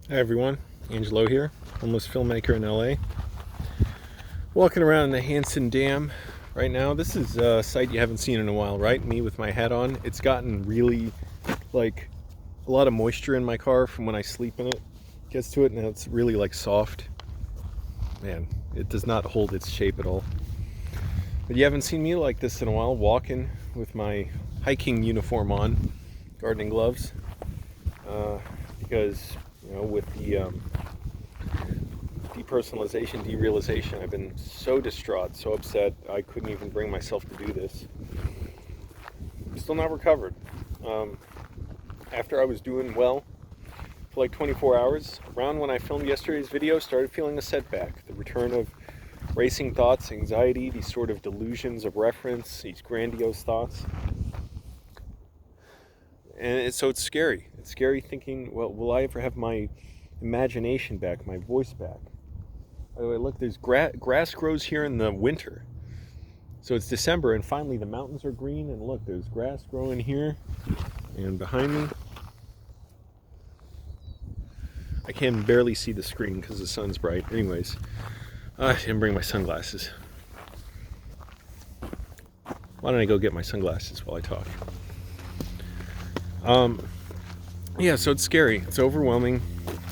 Hi everyone, Angelo here, homeless filmmaker in LA. Walking around the Hanson Dam right now. This is a sight you haven't seen in a while, right? Me with my hat on. It's gotten really, like, a lot of moisture in my car from when I sleep in it. Gets to it, and it's really, like, soft. Man, it does not hold its shape at all. But you haven't seen me like this in a while, walking with my hiking uniform on, gardening gloves. Because, with the depersonalization, derealization, I've been so distraught, so upset, I couldn't even bring myself to do this. I'm still not recovered. After I was doing well for like 24 hours, around when I filmed yesterday's video, started feeling a setback. The return of racing thoughts, anxiety, these sort of delusions of reference, these grandiose thoughts. And so it's scary. It's scary thinking, well, will I ever have my imagination back, my voice back? By the way, look, there's grass grows here in the winter. So it's December, and finally the mountains are green, and look, there's grass growing here and behind me. I can barely see the screen because the sun's bright. Anyways, I didn't bring my sunglasses. Why don't I go get my sunglasses while I talk? Yeah, so it's scary. It's overwhelming.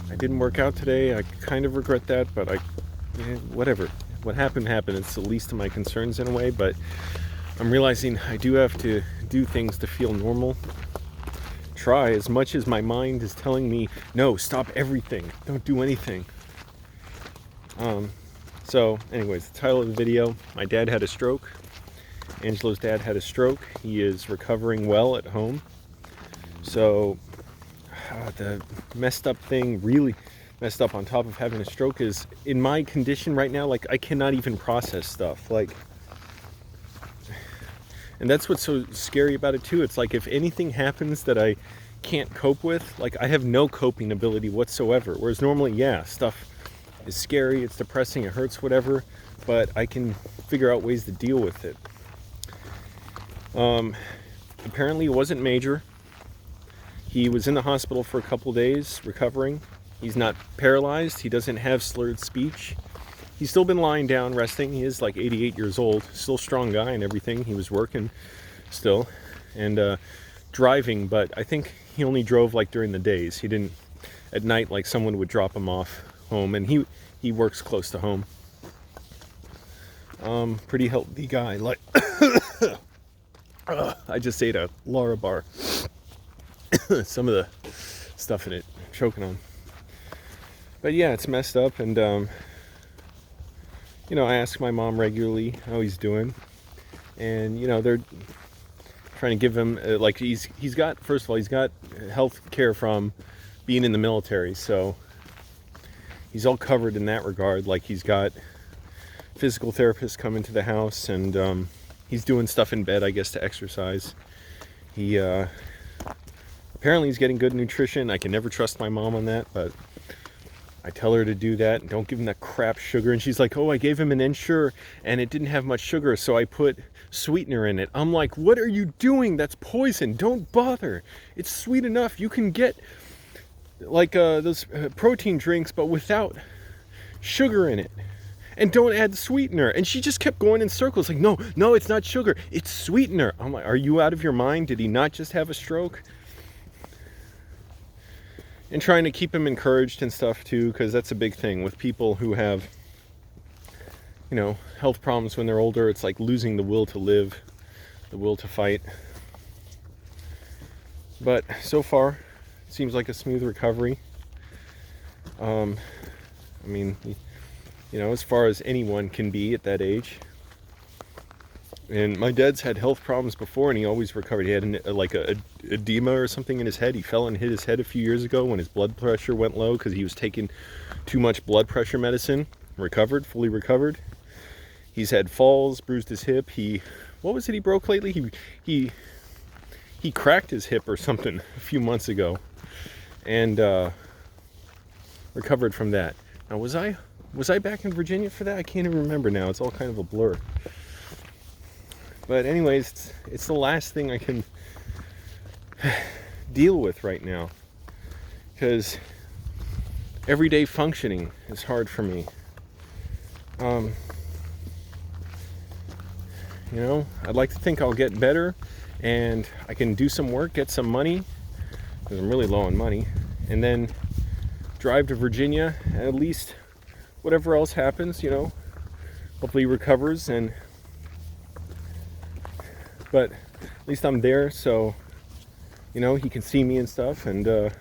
I didn't work out today. I kind of regret that, but whatever. What happened happened. It's the least of my concerns in a way, but I'm realizing I do have to do things to feel normal. Try as much as my mind is telling me, no, stop everything. Don't do anything. So anyways, the title of the video, my dad had a stroke. Angelo's dad had a stroke. He is recovering well at home. So the messed up thing, really messed up on top of having a stroke, is in my condition right now, like, I cannot even process stuff, like, and that's what's so scary about it too. It's like, if anything happens that I can't cope with, like, I have no coping ability whatsoever. Whereas normally, yeah, stuff is scary, it's depressing, it hurts, whatever, but I can figure out ways to deal with it. Apparently it wasn't major. He was in the hospital for a couple days recovering. He's not paralyzed. He doesn't have slurred speech. He's still been lying down resting. He is like 88 years old. Still a strong guy and everything. He was working still and driving, but I think he only drove like during the days. He didn't at night, like someone would drop him off home, and he works close to home. Pretty healthy guy. Like I just ate a Lara bar. Some of the stuff in it, choking on. But yeah, it's messed up, and I ask my mom regularly how he's doing, and they're trying to give him like he's got, first of all, he's got health care from being in the military, so he's all covered in that regard. Like, he's got physical therapists come into the house, and he's doing stuff in bed, I guess, to exercise. He apparently he's getting good nutrition. I can never trust my mom on that, but I tell her to do that and don't give him that crap sugar. And she's like, oh, I gave him an Ensure and it didn't have much sugar, so I put sweetener in it. I'm like, what are you doing? That's poison. Don't bother. It's sweet enough. You can get like those protein drinks, but without sugar in it. And don't add the sweetener. And she just kept going in circles like, no, it's not sugar. It's sweetener. I'm like, are you out of your mind? Did he not just have a stroke? And trying to keep him encouraged and stuff too, because that's a big thing with people who have, health problems when they're older. It's like losing the will to live, the will to fight. But so far, it seems like a smooth recovery. As far as anyone can be at that age. And my dad's had health problems before, and he always recovered. He had a edema or something in his head. He fell and hit his head a few years ago when his blood pressure went low because he was taking too much blood pressure medicine. Recovered, fully recovered. He's had falls, bruised his hip. What was it he broke lately? He cracked his hip or something a few months ago, and recovered from that. Now, was I back in Virginia for that? I can't even remember now. It's all kind of a blur. But anyways, it's the last thing I can deal with right now, because everyday functioning is hard for me. I'd like to think I'll get better and I can do some work, get some money, because I'm really low on money, and then drive to Virginia, and at least whatever else happens, hopefully he recovers, but at least I'm there, so he can see me and stuff, and at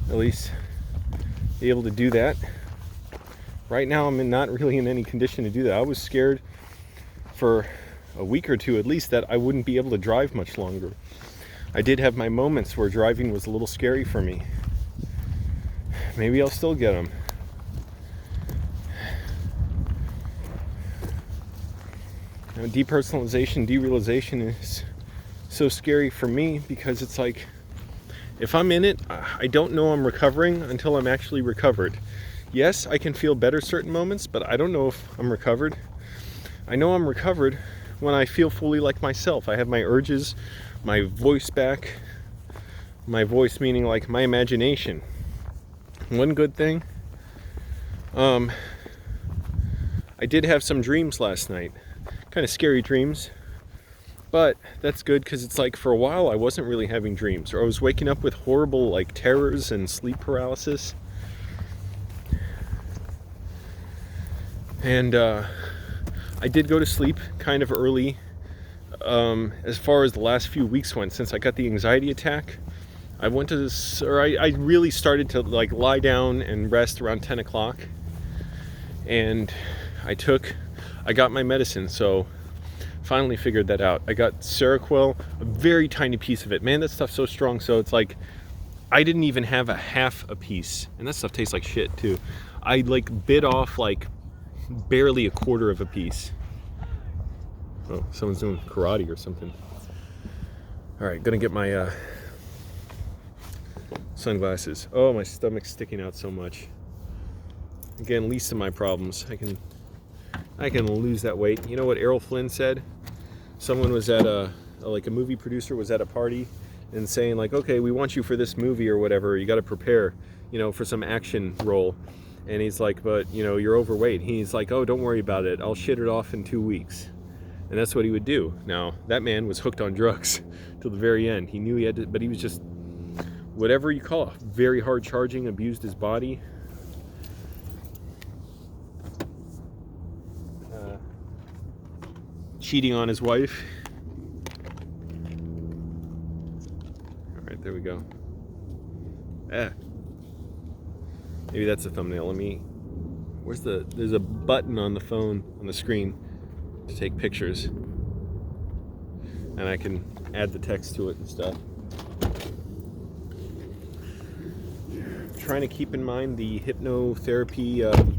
least be able to do that. Right now I'm not really in any condition to do that. I was scared for a week or two at least that I wouldn't be able to drive much longer. I did have my moments where driving was a little scary for me. Maybe I'll still get them. Depersonalization, derealization is so scary for me because it's like, if I'm in it, I don't know I'm recovering until I'm actually recovered. Yes, I can feel better certain moments, but I don't know if I'm recovered. I know I'm recovered when I feel fully like myself. I have my urges, my voice back. My voice meaning like my imagination. One good thing, I did have some dreams last night. Kind of scary dreams. But that's good because it's like for a while I wasn't really having dreams. Or I was waking up with horrible like terrors and sleep paralysis. And I did go to sleep kind of early as far as the last few weeks went. Since I got the anxiety attack, I really started to like lie down and rest around 10 o'clock. And I got my medicine, so finally figured that out. I got Seroquel, a very tiny piece of it. Man, that stuff's so strong, so it's like I didn't even have a half a piece. And that stuff tastes like shit too. I like bit off like barely a quarter of a piece. Oh, someone's doing karate or something. All right, gonna get my sunglasses. Oh, my stomach's sticking out so much. Again, least of my problems. I can lose that weight. You know what Errol Flynn said? Someone was at a movie producer was at a party and saying like, okay, we want you for this movie or whatever. You got to prepare, for some action role. And he's like, but you're overweight. He's like, oh, don't worry about it. I'll shit it off in 2 weeks. And that's what he would do. Now, that man was hooked on drugs till the very end. He knew he had to, but he was just, whatever you call it, very hard charging, abused his body. Cheating on his wife. All right, there we go. Maybe that's a thumbnail. There's a button on the phone, on the screen, to take pictures. And I can add the text to it and stuff. Trying to keep in mind the hypnotherapy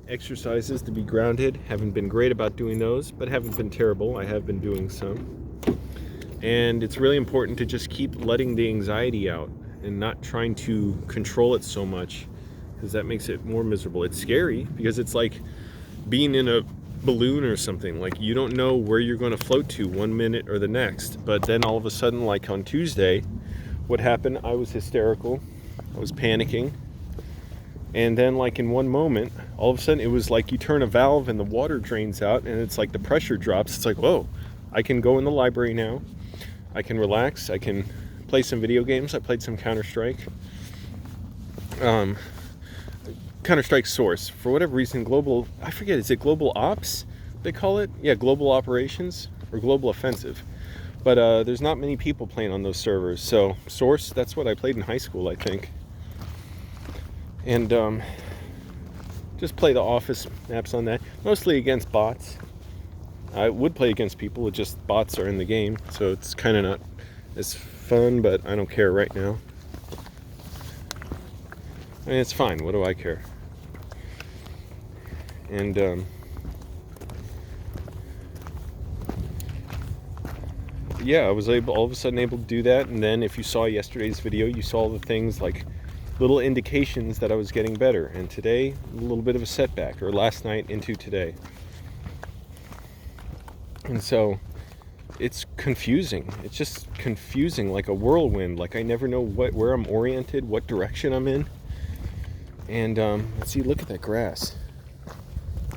exercises to be grounded. Haven't been great about doing those, but haven't been terrible. I have been doing some. And it's really important to just keep letting the anxiety out and not trying to control it so much, because that makes it more miserable. It's scary because it's like being in a balloon or something. Like you don't know where you're going to float to one minute or the next. But then all of a sudden, like on Tuesday, what happened, I was hysterical. I was panicking. And then like in one moment, all of a sudden it was like you turn a valve and the water drains out and it's like the pressure drops. It's like, whoa, I can go in the library now. I can relax. I can play some video games. I played some Counter-Strike. Counter-Strike Source. For whatever reason, I forget, is it Global Ops they call it? Yeah, Global Operations or Global Offensive. But there's not many people playing on those servers. So Source, that's what I played in high school, I think. And just play the office maps on that. Mostly against bots. I would play against people, it's just bots are in the game. So it's kind of not as fun, but I don't care right now. I mean, it's fine. What do I care? And yeah, I was all of a sudden able to do that. And then if you saw yesterday's video, you saw the things like little indications that I was getting better. And today, a little bit of a setback, or last night into today. And so it's confusing. It's just confusing, like a whirlwind. Like I never know where I'm oriented, what direction I'm in. And let's see, look at that grass.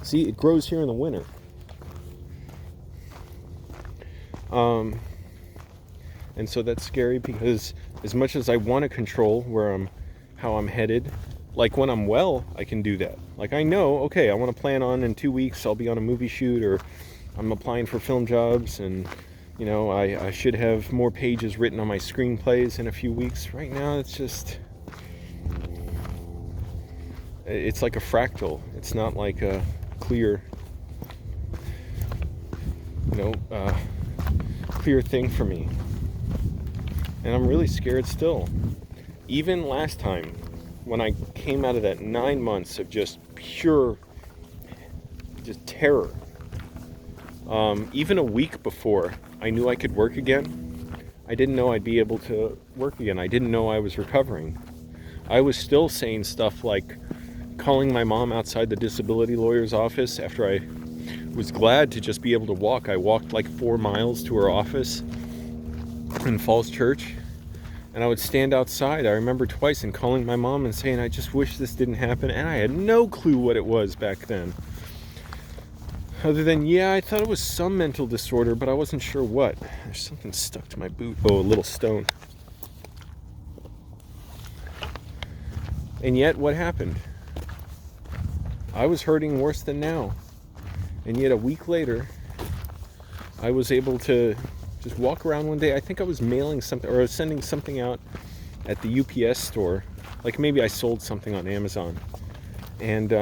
See, it grows here in the winter. And so that's scary because as much as I want to control how I'm headed, like when I'm well, I can do that. Like I know, okay, I want to plan on in 2 weeks I'll be on a movie shoot, or I'm applying for film jobs, and you know, I should have more pages written on my screenplays in a few weeks. Right now it's like a fractal. It's not like a clear, clear thing for me. And I'm really scared still. Even last time, when I came out of that 9 months of just pure, just terror, even a week before I knew I could work again, I didn't know I'd be able to work again. I didn't know I was recovering. I was still saying stuff like calling my mom outside the disability lawyer's office after I was glad to just be able to walk. I walked like 4 miles to her office in Falls Church, and I would stand outside. I remember twice and calling my mom and saying, I just wish this didn't happen. And I had no clue what it was back then. Other than, yeah, I thought it was some mental disorder, but I wasn't sure what. There's something stuck to my boot. Oh, a little stone. And yet, what happened? I was hurting worse than now. And yet a week later, I was able to just walk around one day. I think I was mailing something, or I was sending something out at the UPS store. Like maybe I sold something on Amazon. And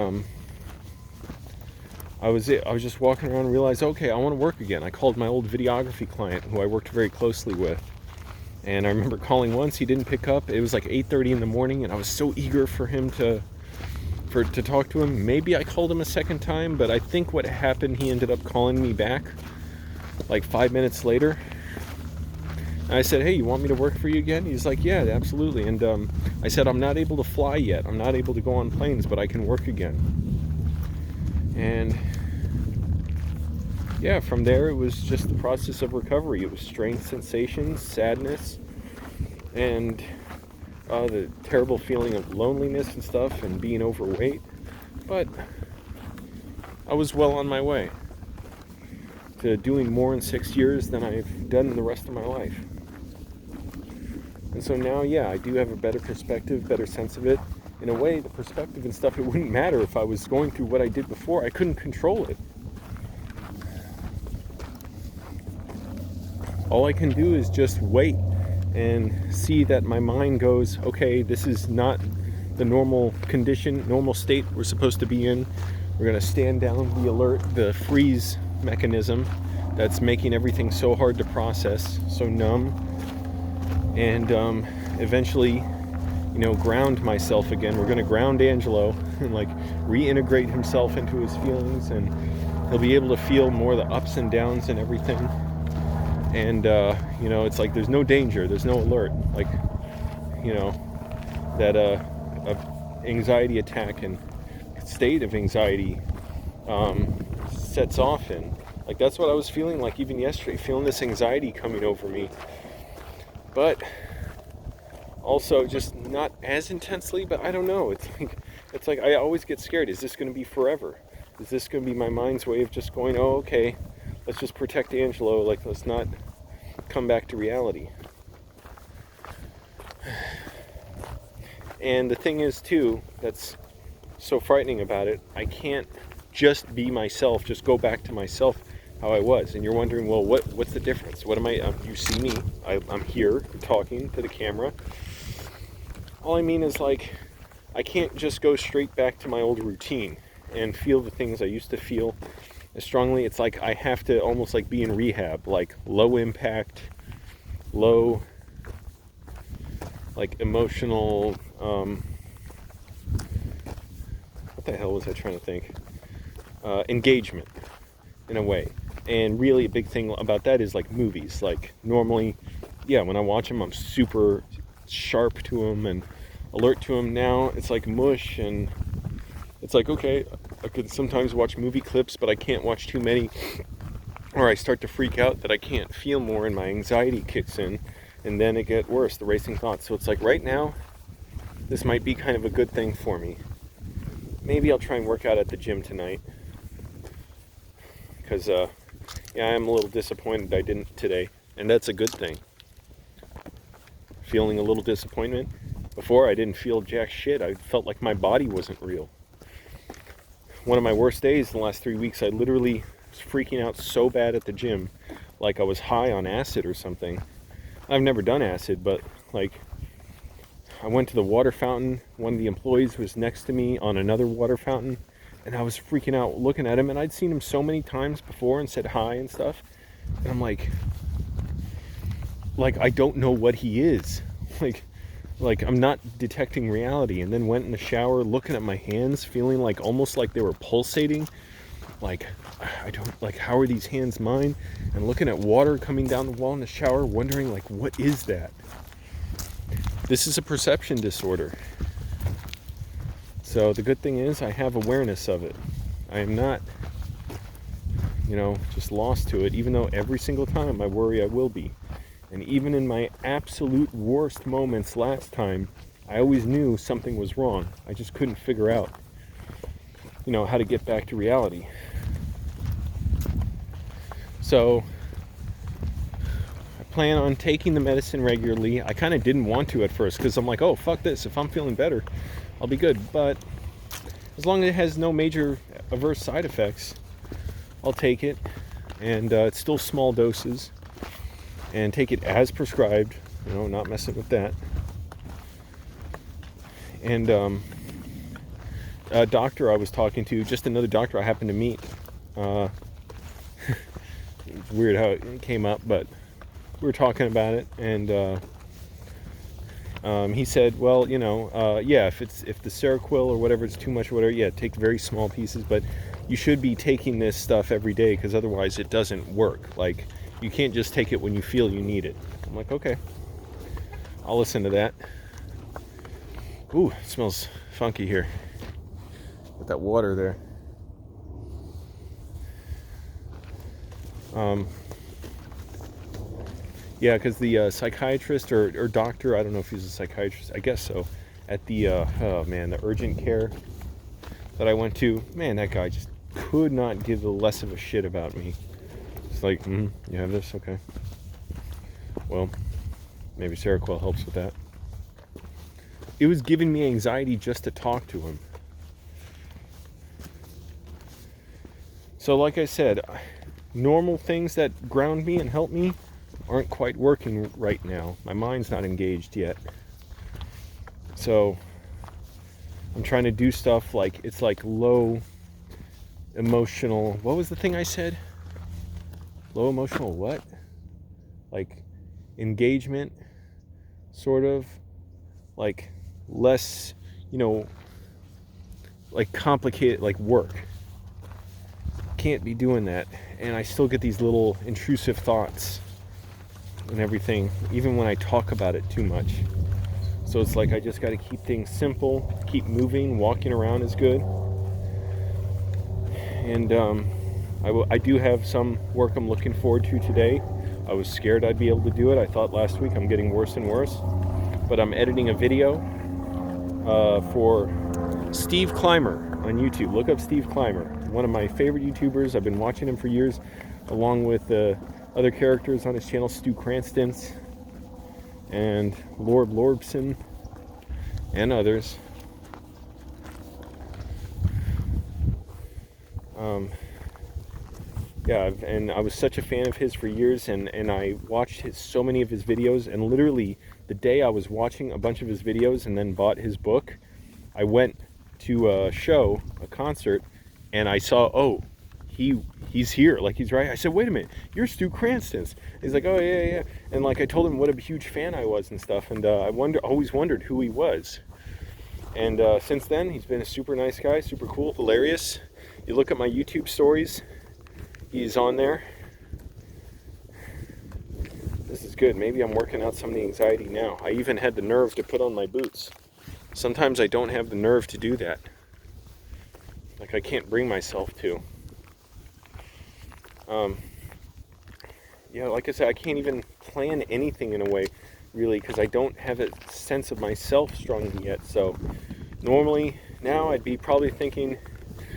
I was just walking around and realized, okay, I want to work again. I called my old videography client who I worked very closely with. And I remember calling once, he didn't pick up. It was like 8:30 in the morning, and I was so eager for him to talk to him. Maybe I called him a second time, but I think what happened, he ended up calling me back like 5 minutes later. And I said, hey, you want me to work for you again? He's like, yeah, absolutely. And I said, I'm not able to fly yet. I'm not able to go on planes, but I can work again. And yeah, from there, it was just the process of recovery. It was strange sensations, sadness, and the terrible feeling of loneliness and stuff, and being overweight. But I was well on my way to doing more in 6 years than I've done in the rest of my life. And so now, yeah, I do have a better perspective, better sense of it. In a way, the perspective and stuff, it wouldn't matter if I was going through what I did before. I couldn't control it. All I can do is just wait and see that my mind goes, okay, this is not the normal condition, normal state we're supposed to be in. We're going to stand down, the alert, the freeze mechanism that's making everything so hard to process, so numb. And eventually, ground myself again. We're going to ground Angelo and like reintegrate himself into his feelings, and he'll be able to feel more the ups and downs and everything. And it's like there's no danger, there's no alert, like that anxiety attack and state of anxiety sets off in. Like that's what I was feeling like even yesterday, feeling this anxiety coming over me, but also just not as intensely. But I don't know, it's like I always get scared. Is this going to be forever? Is this going to be my mind's way of just going, oh, okay, let's just protect Angelo, like let's not come back to reality. And the thing is too, that's so frightening about it, I can't just be myself, just go back to myself how I was. And you're wondering, well, what's the difference? What am I, you see me, I'm here talking to the camera. All I mean is like, I can't just go straight back to my old routine and feel the things I used to feel as strongly. It's like I have to almost like be in rehab, like low impact, low like emotional what the hell was I trying to think, engagement in a way. And really a big thing about that is like movies. Like normally, yeah, when I watch them I'm super sharp to them and alert to them. Now it's like mush, and it's like, okay, I could sometimes watch movie clips, but I can't watch too many or I start to freak out that I can't feel more and my anxiety kicks in, and then it gets worse, the racing thoughts. So it's like right now, this might be kind of a good thing for me. Maybe I'll try and work out at the gym tonight, because yeah, I'm a little disappointed I didn't today, and that's a good thing. Feeling a little disappointment. Before, I didn't feel jack shit. I felt like my body wasn't real. One of my worst days in the last 3 weeks, I literally was freaking out so bad at the gym, like I was high on acid or something. I've never done acid, but like, I went to the water fountain. One of the employees was next to me on another water fountain, and I was freaking out looking at him, and I'd seen him so many times before and said hi and stuff, and I'm like I don't know what he is. Like I'm not detecting reality. And then went in the shower looking at my hands, feeling like almost like they were pulsating. Like, I don't, like, how are these hands mine? And looking at water coming down the wall in the shower, wondering like, what is that? This is a perception disorder. So the good thing is I have awareness of it. I am not, just lost to it, even though every single time I worry I will be. And even in my absolute worst moments last time, I always knew something was wrong. I just couldn't figure out, how to get back to reality. So I plan on taking the medicine regularly. I kind of didn't want to at first because I'm like, oh, fuck this. If I'm feeling better, I'll be good. But as long as it has no major adverse side effects, I'll take it. And it's still small doses. And take it as prescribed, not messing with that. And a doctor I was talking to, just another doctor I happened to meet, it's weird how it came up, but we were talking about it, and he said, well, yeah, if the Seroquel or whatever is too much or whatever, yeah, take very small pieces, but you should be taking this stuff every day because otherwise it doesn't work. Like, you can't just take it when you feel you need it. I'm like, okay, I'll listen to that. Ooh, it smells funky here with that water there. Yeah, because the psychiatrist or doctor, I don't know if he's a psychiatrist, I guess so, at the, the urgent care that I went to, man, that guy just could not give a less of a shit about me. It's like, you have this? Okay. Well, maybe Seroquel helps with that. It was giving me anxiety just to talk to him. So like I said, normal things that ground me and help me aren't quite working right now. My mind's not engaged yet. So I'm trying to do stuff like, it's like low emotional, what was the thing I said? Low emotional what? Like engagement, sort of. Like less, like complicated, like work. Can't be doing that. And I still get these little intrusive thoughts and everything, even when I talk about it too much. So it's like I just got to keep things simple, keep moving. Walking around is good. And I do have some work I'm looking forward to today. I was scared I'd be able to do it. I thought last week I'm getting worse and worse. But I'm editing a video for Steve Clymer on YouTube. Look up Steve Clymer, one of my favorite YouTubers. I've been watching him for years, along with other characters on his channel, Stu Cranston's and Lord Lorbson and others. Yeah, and I was such a fan of his for years, and I watched so many of his videos, and literally the day I was watching a bunch of his videos and then bought his book, I went to a concert, and I saw, oh, he's here, like he's right. I said, wait a minute, you're Stu Cranston's. He's like, oh yeah. And like I told him what a huge fan I was and stuff, and I always wondered who he was. And since then, he's been a super nice guy, super cool, hilarious. You look at my YouTube stories, he's on there. This is good. Maybe I'm working out some of the anxiety now. I even had the nerve to put on my boots. Sometimes I don't have the nerve to do that. Like I can't bring myself to. yeah, like I said, I can't even plan anything in a way, really, because I don't have a sense of myself strongly yet. So normally now I'd be probably thinking,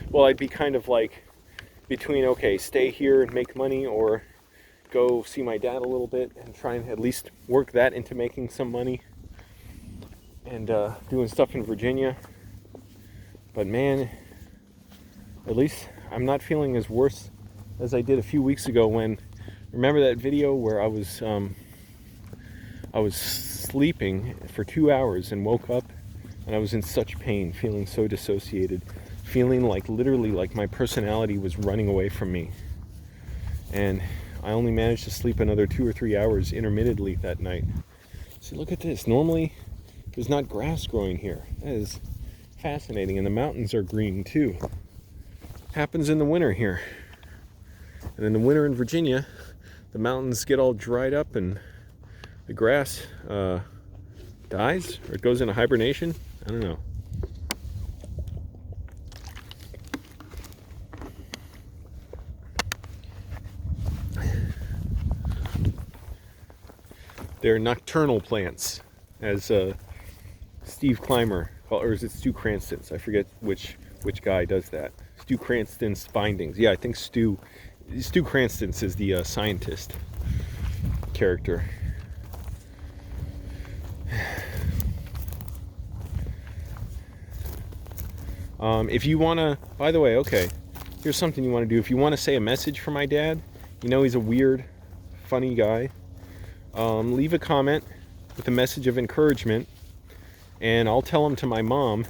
well, I'd be kind of like between, okay, stay here and make money, or go see my dad a little bit and try and at least work that into making some money and doing stuff in Virginia. But man, at least I'm not feeling as worse as I did a few weeks ago when, remember that video where I was sleeping for 2 hours and woke up and I was in such pain, feeling so dissociated, feeling like literally like my personality was running away from me. And I only managed to sleep another 2 or 3 hours intermittently that night. See, look at this. Normally, there's not grass growing here. That is fascinating. And the mountains are green too. Happens in the winter here. And in the winter in Virginia, the mountains get all dried up and the grass dies, or it goes into hibernation. I don't know. They're nocturnal plants, as Steve Clymer, or is it Stu Cranston's? I forget which guy does that. Stu Cranston's findings. Yeah, I think Stu Cranston's is the scientist character. If you want to, by the way, okay, here's something you want to do. If you want to say a message for my dad, you know he's a weird, funny guy. Leave a comment with a message of encouragement, and I'll tell him to my mom.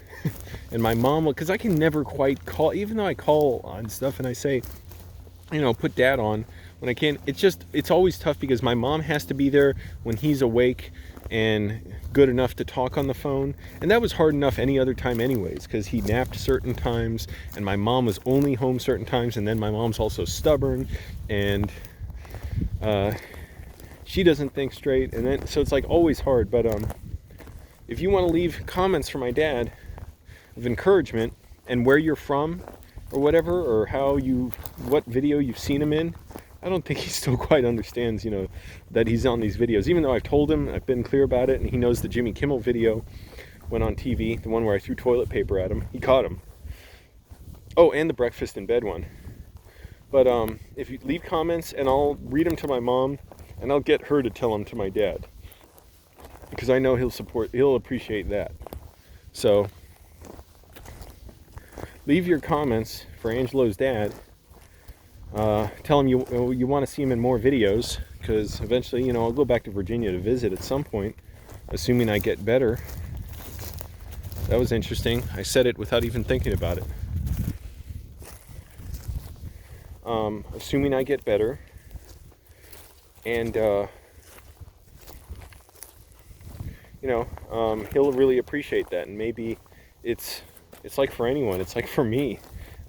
And my mom will, because I can never quite call, even though I call on stuff and I say, you know, put dad on when I can. It's always tough because my mom has to be there when he's awake and good enough to talk on the phone. And that was hard enough any other time anyways, because he napped certain times and my mom was only home certain times. And then my mom's also stubborn and she doesn't think straight. And then, so it's like always hard. But if you want to leave comments for my dad of encouragement and where you're from or whatever, or what video you've seen him in, I don't think he still quite understands, you know, that he's on these videos. Even though I've told him, I've been clear about it, and he knows the Jimmy Kimmel video went on TV, the one where I threw toilet paper at him. He caught him. Oh, and the breakfast in bed one. But if you leave comments, and I'll read them to my mom, and I'll get her to tell them to my dad, because I know he'll appreciate that. So leave your comments for Angelo's dad. Tell him you want to see him in more videos, because eventually, you know, I'll go back to Virginia to visit at some point, assuming I get better. That was interesting. I said it without even thinking about it. Assuming I get better, and you know, he'll really appreciate that. And maybe it's like for anyone, it's like for me.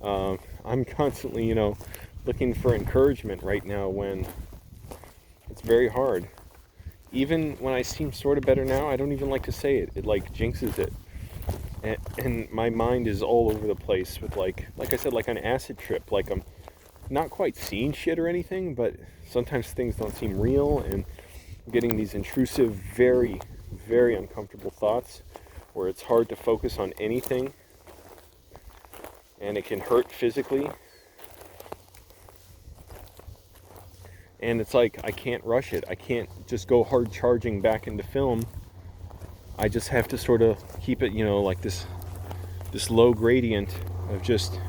I'm constantly, you know, looking for encouragement right now when it's very hard. Even when I seem sort of better now, I don't even like to say it. It like jinxes it. And my mind is all over the place with like I said, like an acid trip. Like I'm not quite seeing shit or anything, but sometimes things don't seem real, and I'm getting these intrusive, very, very uncomfortable thoughts where it's hard to focus on anything, and it can hurt physically. And it's like I can't rush it. I can't just go hard charging back into film. I just have to sort of keep it, you know, like this low gradient of just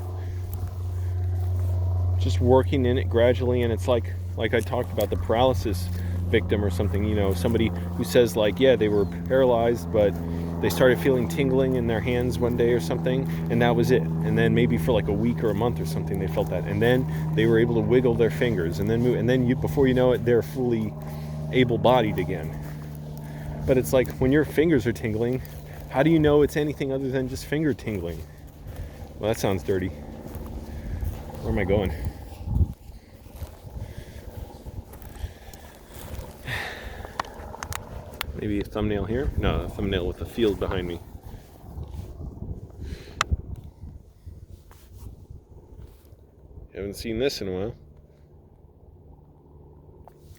working in it gradually. And it's like I talked about the paralysis victim or something, you know, somebody who says like, yeah, they were paralyzed, but they started feeling tingling in their hands one day or something, and that was it. And then maybe for like a week or a month or something, they felt that, and then they were able to wiggle their fingers and then move, and then before you know it, they're fully able-bodied again. But it's like when your fingers are tingling, how do you know it's anything other than just finger tingling? Well, that sounds dirty. Where am I going? Maybe a thumbnail here? No, a thumbnail with a field behind me. Haven't seen this in a while.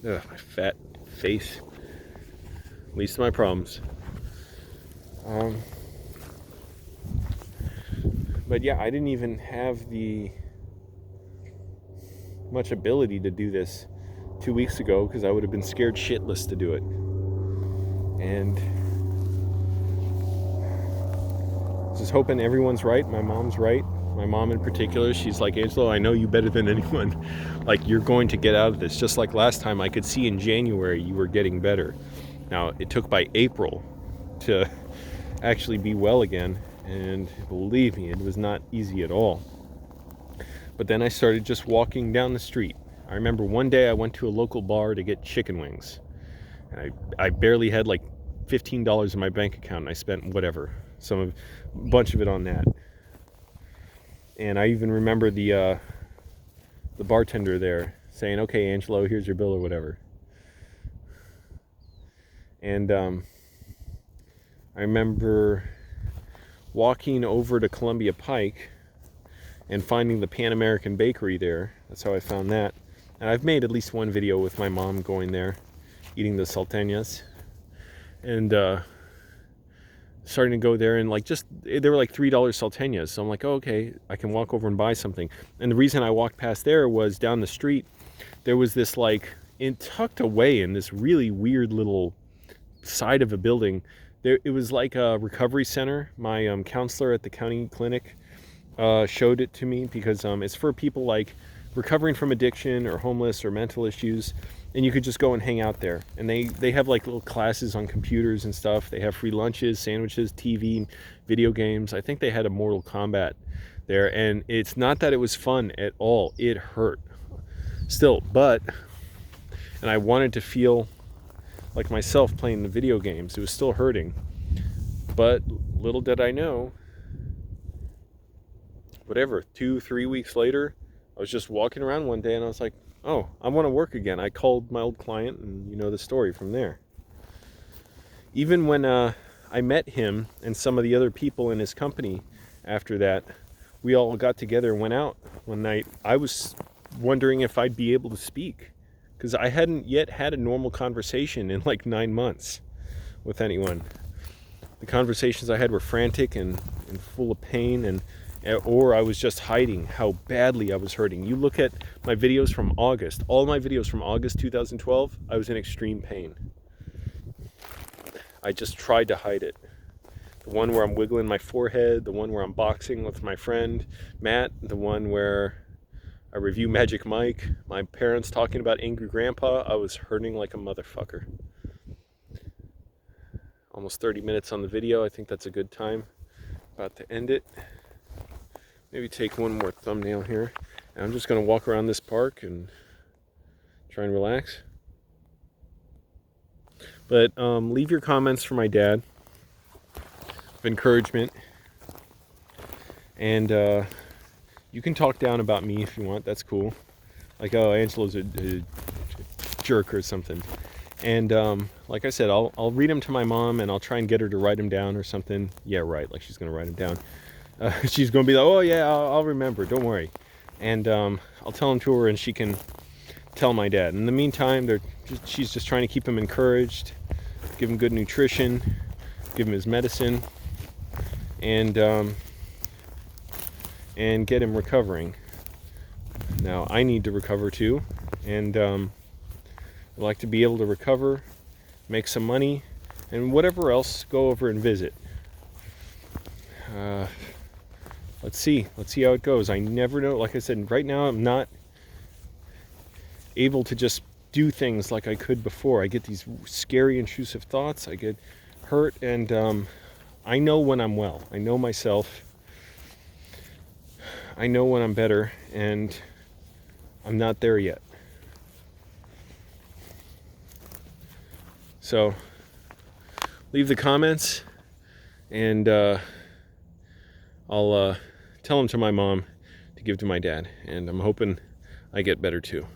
Ugh, my fat face. Least of my problems. But yeah, I didn't even have the much ability to do this 2 weeks ago because I would have been scared shitless to do it. And just hoping everyone's right. My mom's right. My mom in particular, she's like, Angelo, I know you better than anyone. Like, you're going to get out of this. Just like last time, I could see in January you were getting better. Now, it took by April to actually be well again. And believe me, it was not easy at all. But then I started just walking down the street. I remember one day I went to a local bar to get chicken wings. And I barely had like $15 in my bank account, and I spent whatever, a bunch of it on that. And I even remember the bartender there saying, okay, Angelo, here's your bill or whatever. And I remember walking over to Columbia Pike and finding the Pan American Bakery there. That's how I found that. And I've made at least one video with my mom going there, eating the salteñas. And starting to go there, and like, just they were like $3 salteñas, so I'm like, oh, okay, I can walk over and buy something. And the reason I walked past there was down the street there was this, like, tucked away in this really weird little side of a building, it was like a recovery center. My counselor at the county clinic showed it to me because it's for people like recovering from addiction or homeless or mental issues, and you could just go and hang out there. And they have like little classes on computers and stuff. They have free lunches, sandwiches, TV, video games. I think they had a Mortal Kombat there, and it's not that it was fun at all. It hurt still, and I wanted to feel like myself playing the video games. It was still hurting, but little did I know, whatever, 2-3 weeks later, I was just walking around one day and I was like, oh, I want to work again. I called my old client, and you know the story from there. Even when I met him and some of the other people in his company after that, we all got together and went out one night. I was wondering if I'd be able to speak, because I hadn't yet had a normal conversation in like 9 months with anyone. The conversations I had were frantic and full of pain, or I was just hiding how badly I was hurting. You look at my videos from August, all my videos from August 2012, I was in extreme pain. I just tried to hide it. The one where I'm wiggling my forehead, the one where I'm boxing with my friend Matt, the one where I review Magic Mike, my parents talking about Angry Grandpa, I was hurting like a motherfucker. Almost 30 minutes on the video. I think that's a good time. About to end it. Maybe take one more thumbnail here. And I'm just going to walk around this park and try and relax. But leave your comments for my dad of encouragement. And you can talk down about me if you want. That's cool. Like, oh, Angelo's a jerk or something. And like I said, I'll read them to my mom, and I'll try and get her to write them down or something. Yeah, right. Like, she's going to write them down. She's going to be like, oh, yeah, I'll remember. Don't worry. And I'll tell them to her, and she can tell my dad. In the meantime, she's just trying to keep him encouraged, give him good nutrition, give him his medicine, and get him recovering. Now, I need to recover too, and I'd like to be able to recover, make some money, and whatever else, go over and visit. Let's see how it goes. I never know. Like I said, right now I'm not able to just do things like I could before. I get these scary, intrusive thoughts. I get hurt, and I know when I'm well. I know myself. I know when I'm better, and I'm not there yet. So leave the comments, and I'll tell them to my mom to give to my dad, and I'm hoping I get better too.